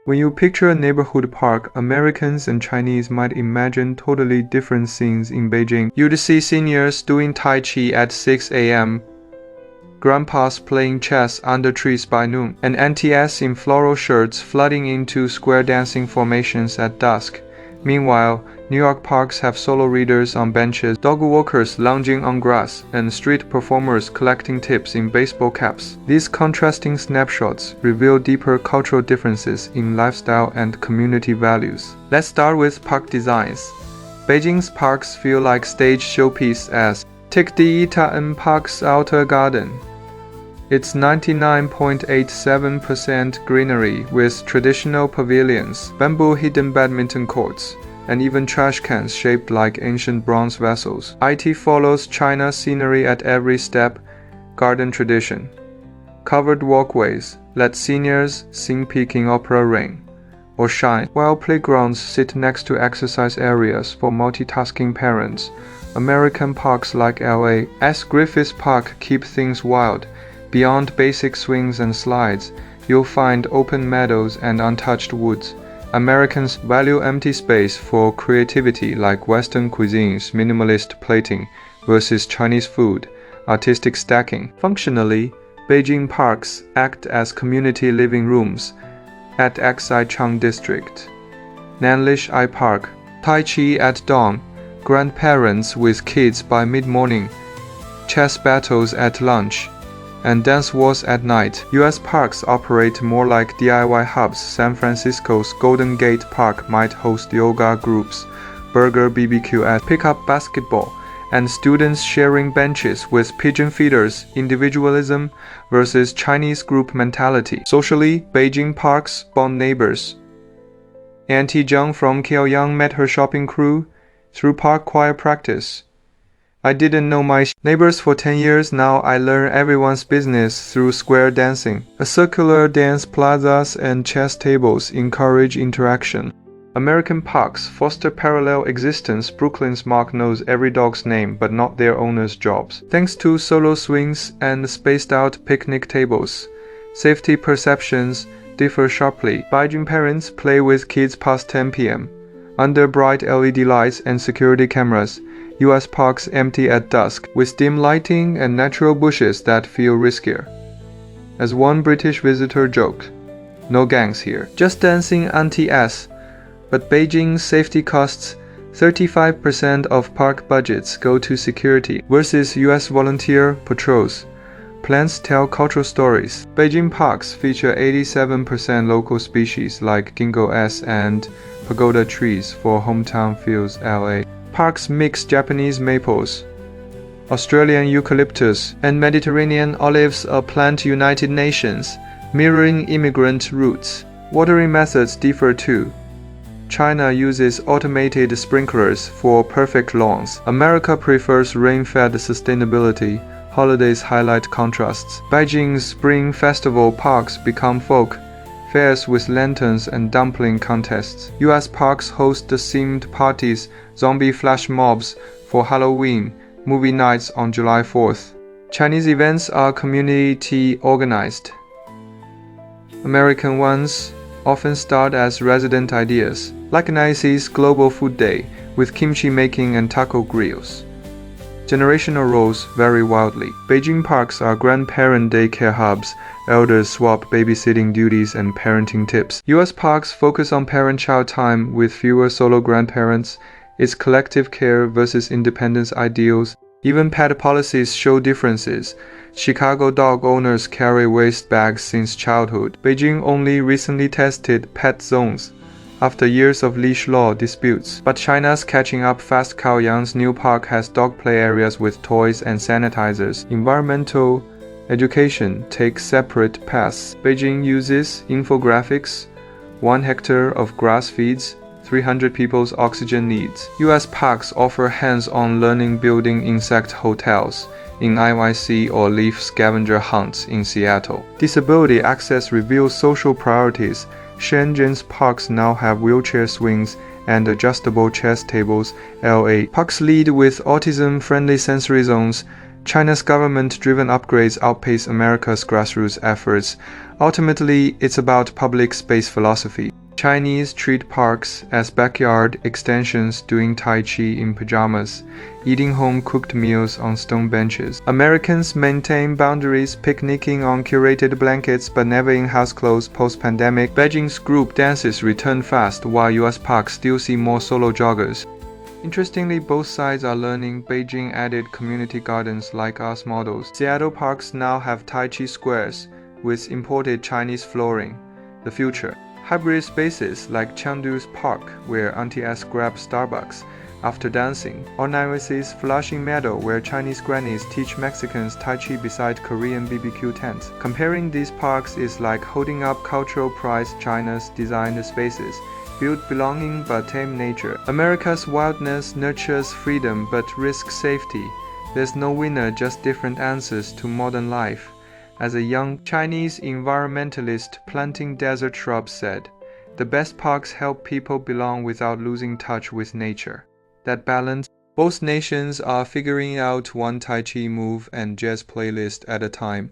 When you picture a neighborhood park, Americans and Chinese might imagine totally different scenes in Beijing. You'd see seniors doing Tai Chi at 6 a.m., grandpas playing chess under trees by noon, and aunties in floral shirts flooding into square dancing formations at dusk. Meanwhile, New York parks have solo readers on benches, dog walkers lounging on grass, and street performers collecting tips in baseball caps. These contrasting snapshots reveal deeper cultural differences in lifestyle and community values. Let's start with park designs. Beijing's parks feel like stage showpiece as Take the Itaen Park's outer garden. It's 99.87% greenery with traditional pavilions, bamboo hidden badminton courts, and even trash cans shaped like ancient bronze vessels. IT follows China's scenery at every step, garden tradition. Covered walkways let seniors sing Peking opera rain or shine, while playgrounds sit next to exercise areas for multitasking parents. American parks like LA's Griffith Park keep things wild. Beyond basic swings and slides, you'll find open meadows and untouched woods. Americans value empty space for creativity like Western cuisine's minimalist plating versus Chinese food, artistic stacking. Functionally, Beijing parks act as community living rooms. At Xaichang District, Nanlish Eye Park, Tai Chi at dawn, grandparents with kids by mid-morning, chess battles at lunch, and dance wars at night. US parks operate more like DIY hubs. San Francisco's Golden Gate Park might host yoga groups, burger BBQ at pickup basketball, and students sharing benches with pigeon feeders. Individualism versus Chinese group mentality. Socially, Beijing parks bond neighbors. Auntie Zhang from Kiaoyang met her shopping crew through park choir practice. I didn't know my neighbors for 10 years. Now I learn everyone's business through square dancing. A circular dance plazas and chess tables encourage interaction. American parks foster parallel existence. Brooklyn's Mark knows every dog's name but not their owner's jobs. Thanks to solo swings and spaced-out picnic tables, safety perceptions differ sharply. Beijing parents play with kids past 10 p.m. under bright LED lights and security cameras. US parks empty at dusk, with dim lighting and natural bushes that feel riskier. As one British visitor joked, "No gangs here, just dancing aunties." But Beijing's safety costs 35% of park budgets go to security versus US volunteer patrols. Plants tell cultural stories. Beijing parks feature 87% local species like ginkgo s and pagoda trees for hometown feels. LA parks mix Japanese maples, Australian eucalyptus, and Mediterranean olives, a plant United Nations, mirroring immigrant roots. Watering methods differ too. China uses automated sprinklers for perfect lawns. America prefers rain-fed sustainability. Holidays highlight contrasts. Beijing's Spring Festival parks become folk fairs with lanterns and dumpling contests. US parks host themed parties, zombie flash mobs for Halloween, movie nights on July 4th. Chinese events are community organized. American ones often start as resident ideas, like NIC's Global Food Day, with kimchi making and taco grills. Generational roles vary wildly. Beijing parks are grandparent daycare hubs. Elders swap babysitting duties and parenting tips. US parks focus on parent-child time with fewer solo grandparents. It's collective care versus independence ideals. Even pet policies show differences. Chicago dog owners carry waste bags since childhood. Beijing only recently tested pet zones after years of leash law disputes. But China's catching up fast. Kaoyang's new park has dog play areas with toys and sanitizers. Environmental education takes separate paths. Beijing uses infographics. 1 hectare of grass feeds 300 people's oxygen needs. US parks offer hands-on learning, building insect hotels in IYC or leaf scavenger hunts in Seattle. Disability access reveals social priorities. Shenzhen's parks now have wheelchair swings and adjustable chess tables. LA parks lead with autism-friendly sensory zones. China's government-driven upgrades outpace America's grassroots efforts. Ultimately, it's about public space philosophy. Chinese treat parks as backyard extensions, doing Tai Chi in pajamas, eating home-cooked meals on stone benches. Americans maintain boundaries, picnicking on curated blankets but never in house clothes post-pandemic. Beijing's group dances return fast, while US parks still see more solo joggers. Interestingly, both sides are learning. Beijing added community gardens like us models. Seattle parks now have Tai Chi squares with imported Chinese flooring. The future. Hybrid spaces like Chengdu's park, where aunties grab Starbucks after dancing, or Nairobi's Flushing Meadow, where Chinese grannies teach Mexicans Tai Chi beside Korean BBQ tents. Comparing these parks is like holding up cultural prize. China's designed spaces build belonging but tame nature. America's wildness nurtures freedom but risks safety. There's no winner, just different answers to modern life. As a young Chinese environmentalist planting desert shrubs said, "The best parks help people belong without losing touch with nature." That balance, both nations are figuring out one Tai Chi move and jazz playlist at a time.